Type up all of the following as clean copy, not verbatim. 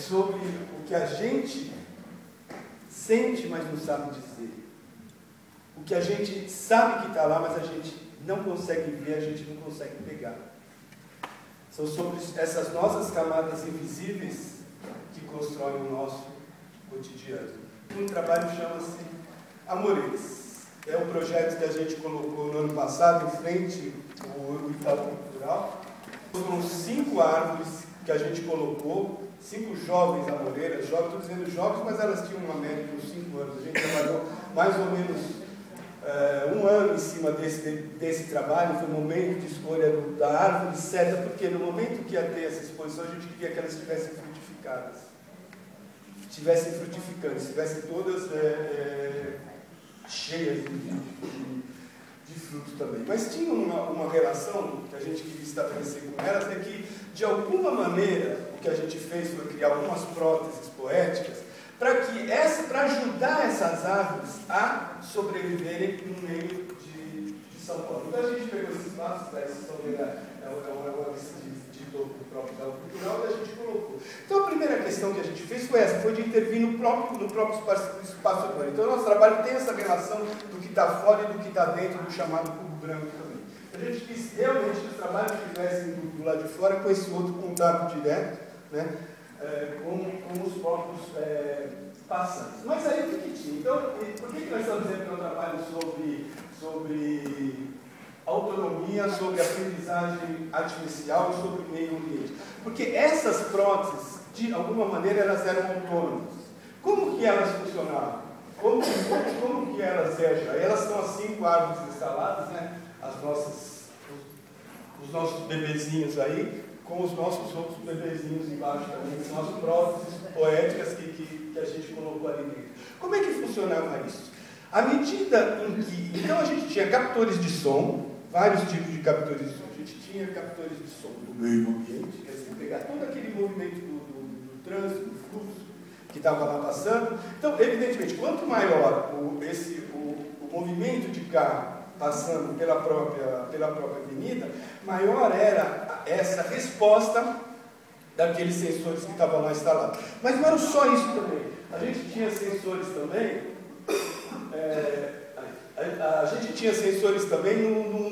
sobre o que a gente sente, mas não sabe dizer. O que a gente sabe que está lá, mas a gente não consegue ver, a gente não consegue pegar. São sobre essas nossas camadas invisíveis que constroem o nosso cotidiano. Um trabalho chama-se Amores. É um projeto que a gente colocou no ano passado em frente ao Itaú Cultural. Foram 5 árvores que a gente colocou, 5 jovens amoreiras, jovens, estou dizendo jovens, mas elas tinham uma média de uns 5 anos. A gente trabalhou mais ou menos 1 ano em cima desse trabalho. Foi o momento de escolha da árvore certa, porque no momento que ia ter essa exposição, a gente queria que elas estivessem frutificadas. Estivessem frutificantes, estivessem todas cheias de frutos também. Mas tinha uma relação que a gente queria estabelecer com elas, é que, de alguma maneira, o que a gente fez foi criar algumas próteses poéticas para ajudar essas árvores a sobreviverem no meio de São Paulo. Então a gente pegou esses laços, vocês estão vendo, é uma lista de topo próprio da cultural, e a gente colocou. Então a primeira questão que a gente fez foi essa, foi de intervir no próprio espaço urbano. Então o nosso trabalho tem essa relação do que está fora e do que está dentro do chamado cubo branco também. A gente quis realmente que os trabalhos estivessem do lado de fora com esse outro contato direto, né, com os próprios passantes. Mas aí o que tinha? Então, por que nós estamos dizendo que é um trabalho sobre autonomia, sobre aprendizagem artificial e sobre meio ambiente? Porque essas próteses, de alguma maneira, elas eram autônomas. Como que elas funcionavam? Como que elas eram? Elas são as 5 árvores instaladas, né? Os nossos bebezinhos aí, com os nossos outros bebezinhos embaixo também, as nossas próteses poéticas que a gente colocou ali dentro. Como é que funcionava isso? À medida em que... Então a gente tinha captores de som, vários tipos de captores de som. A gente tinha captores de som do meio ambiente, quer dizer, pegar todo aquele movimento do trânsito, do fluxo que estava lá passando. Então, evidentemente, quanto maior o movimento de carro passando pela própria avenida, maior era essa resposta daqueles sensores que estavam lá instalados. Mas não era só isso também. A gente tinha sensores também,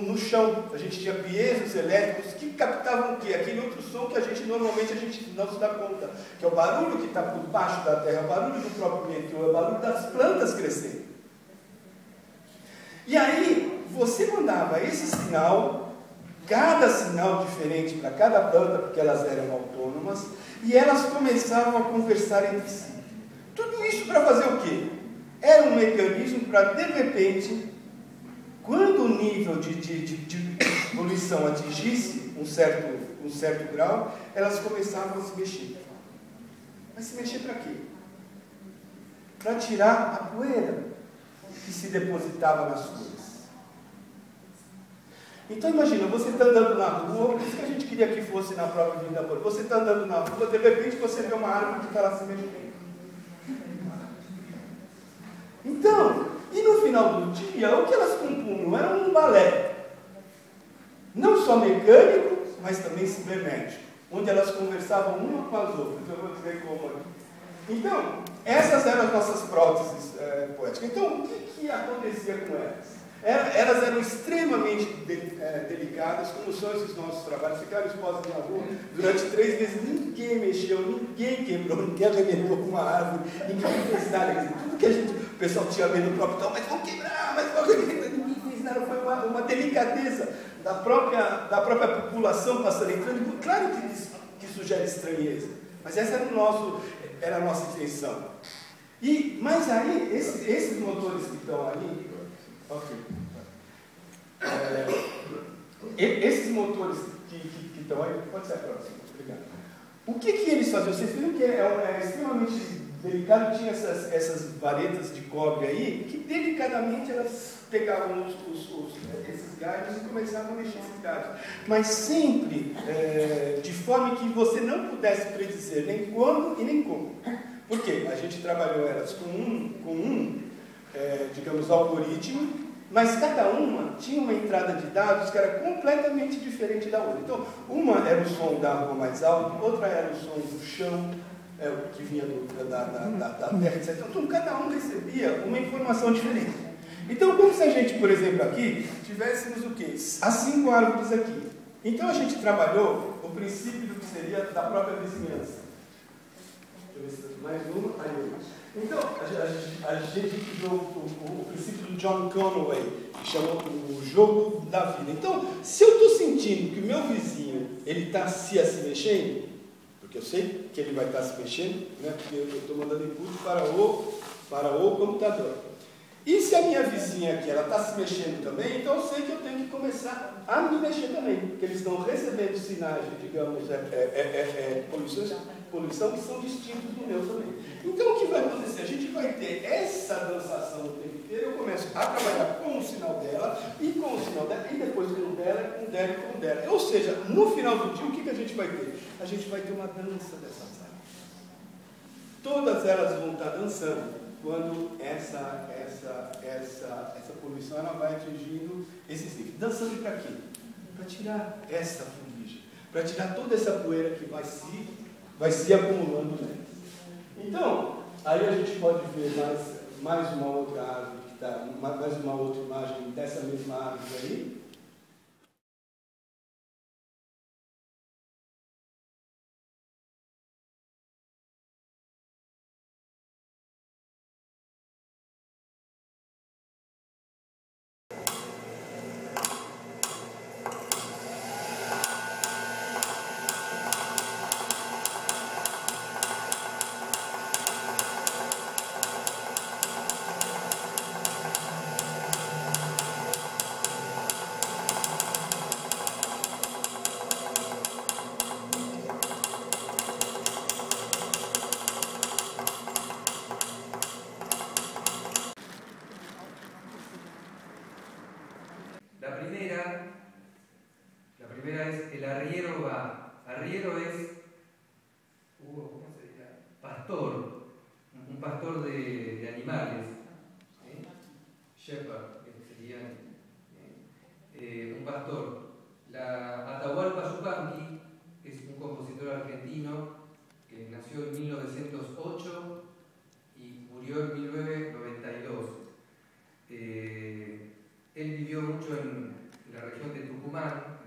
no chão. A gente tinha piesos elétricos que captavam o quê? Aquele outro som que normalmente a gente não se dá conta, que é o barulho que está por baixo da terra, o barulho do próprio metrô, é o barulho das plantas crescendo. E aí, você mandava esse sinal, cada sinal diferente para cada planta, porque elas eram autônomas, e elas começavam a conversar entre si. Tudo isso para fazer o quê? Era um mecanismo para, de repente, quando o nível de poluição atingisse um certo grau, elas começavam a se mexer. Mas se mexer para quê? Para tirar a poeira que se depositava nas ruas. Então imagina, você está andando na rua, por isso que a gente queria que fosse na própria Vinda Amor. Você está andando na rua, de repente você vê uma árvore que está lá se mexendo. Então, e no final do dia, o que elas compunham era um balé. Não só mecânico, mas também cibernético, onde elas conversavam uma com as outras. Eu vou dizer como aqui. Então, essas eram as nossas próteses poéticas. Então, o que acontecia com elas? Elas eram extremamente delicadas, como são esses nossos trabalhos. Ficaram expostas na rua durante 3 meses. Ninguém mexeu, ninguém quebrou, ninguém arrebentou com uma árvore, ninguém fez nada. Tudo que o pessoal tinha medo no próprio tal, mas vão quebrar, ninguém fez nada. Foi uma delicadeza da própria população passando entrando. Claro que sugere estranheza, mas essa era a nossa intenção. Mas aí, esses motores que estão ali, ok. Esses motores que estão aí, pode ser a próxima, obrigado. O que eles faziam? Vocês viram que é extremamente delicado, tinha essas varetas de cobre aí, que delicadamente elas pegavam esses galhos e começavam a mexer esses galhos. Mas sempre de forma que você não pudesse predizer nem quando e nem como. Por quê? A gente trabalhou elas com digamos, algoritmo, mas cada uma tinha uma entrada de dados que era completamente diferente da outra. Então, uma era o som da rua mais alto, outra era o som do chão, que vinha da terra, etc. Então, cada um recebia uma informação diferente. Então, como se a gente, por exemplo, aqui, tivéssemos o quê? As 5 árvores aqui. Então, a gente trabalhou o princípio do que seria da própria vizinhança. Deixa eu ver se tem mais uma. Aí, então, a gente usou o princípio do John Conway, que chamou o jogo da vida. Então, se eu estou sentindo que o meu vizinho está se mexendo, porque eu sei que ele vai estar se mexendo, né, porque eu estou mandando input para o computador. E se a minha vizinha aqui está se mexendo também, então eu sei que eu tenho que começar a me mexer também, porque eles estão recebendo sinais de, digamos, poluição que são distintos do meu também. Então o que vai acontecer? A gente vai ter essa dançação o tempo inteiro. Eu começo a trabalhar com o sinal dela, e com o sinal dela, e depois com o dela, com o dela e com o dela. Ou seja, no final do dia, o que a gente vai ter? A gente vai ter uma dança dessas áreas. Todas elas vão estar dançando quando essa poluição ela vai atingindo esses níveis. Dançando para quê? Para tirar essa fuligem, para tirar toda essa poeira que vai se acumulando nelas. Então, aí a gente pode ver mais uma outra árvore, mais uma outra imagem dessa mesma árvore aí. La primera es el arriero va. Arriero es, ¿cómo se diría? Pastor, un pastor de animales. Shepherd, que sería un pastor. La Atahualpa Yupanqui es un compositor argentino que nació en 1908 y murió en 1992. Él vivió mucho en la región de Tucumán.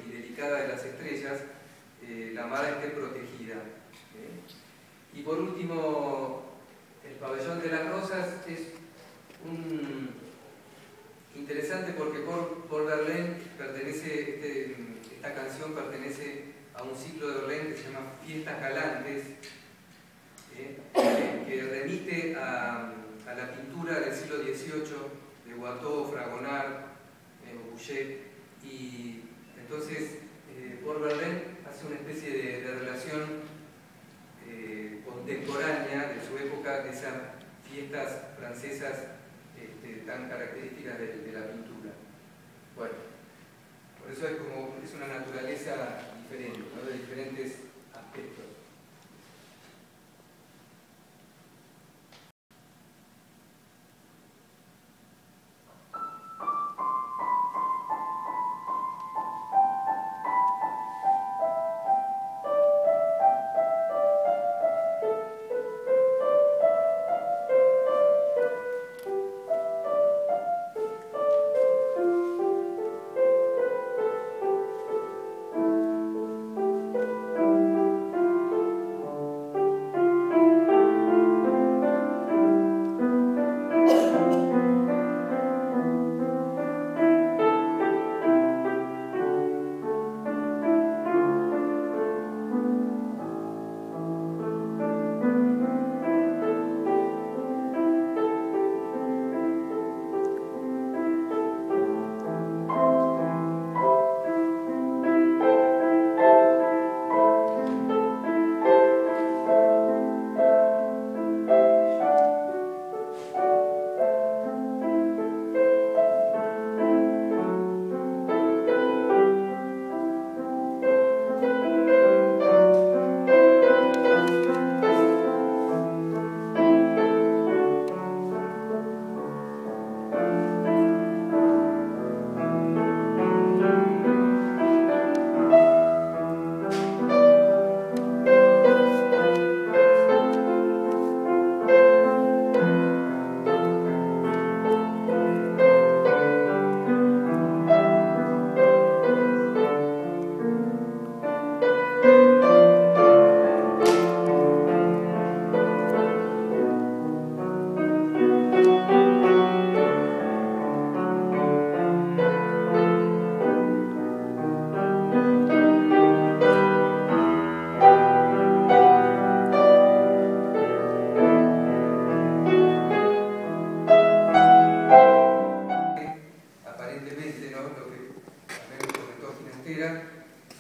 y delicada de las estrellas, la mar esté protegida. Y por último, el Pabellón de las Rosas es interesante porque Paul Verlaine pertenece, esta canción pertenece a un ciclo de Verlaine que se llama Fiestas Galantes, que remite a la pintura del siglo XVIII de Watteau, Fragonard o Boucher, y entonces Paul Verlaine hace una especie de relación contemporánea de su época, de esas fiestas francesas tan características de la pintura. Bueno, por eso es una naturaleza diferente, ¿no? De diferentes aspectos.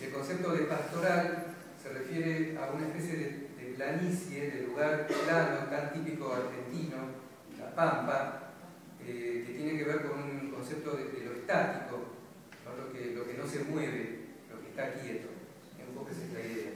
El concepto de pastoral se refiere a una especie de planicie, de lugar plano, tan típico argentino, la pampa, que tiene que ver con un concepto de lo estático, ¿no? Lo que no se mueve, lo que está quieto. Un poco esa es la idea.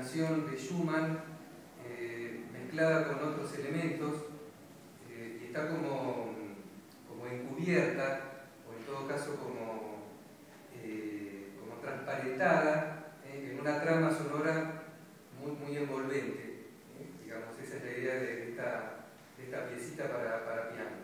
canción de Schumann mezclada con otros elementos y está como encubierta, o en todo caso como transparentada en una trama sonora muy envolvente. Digamos, esa es la idea de esta piecita para piano.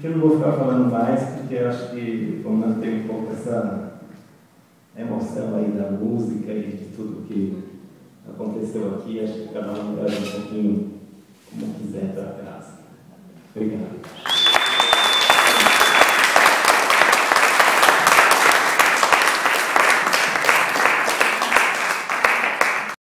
Que eu não vou ficar falando mais, porque eu acho que vamos manter um pouco essa emoção aí da música e de tudo que aconteceu aqui. Acho que cada um vai um pouquinho como quiser para casa. Obrigado.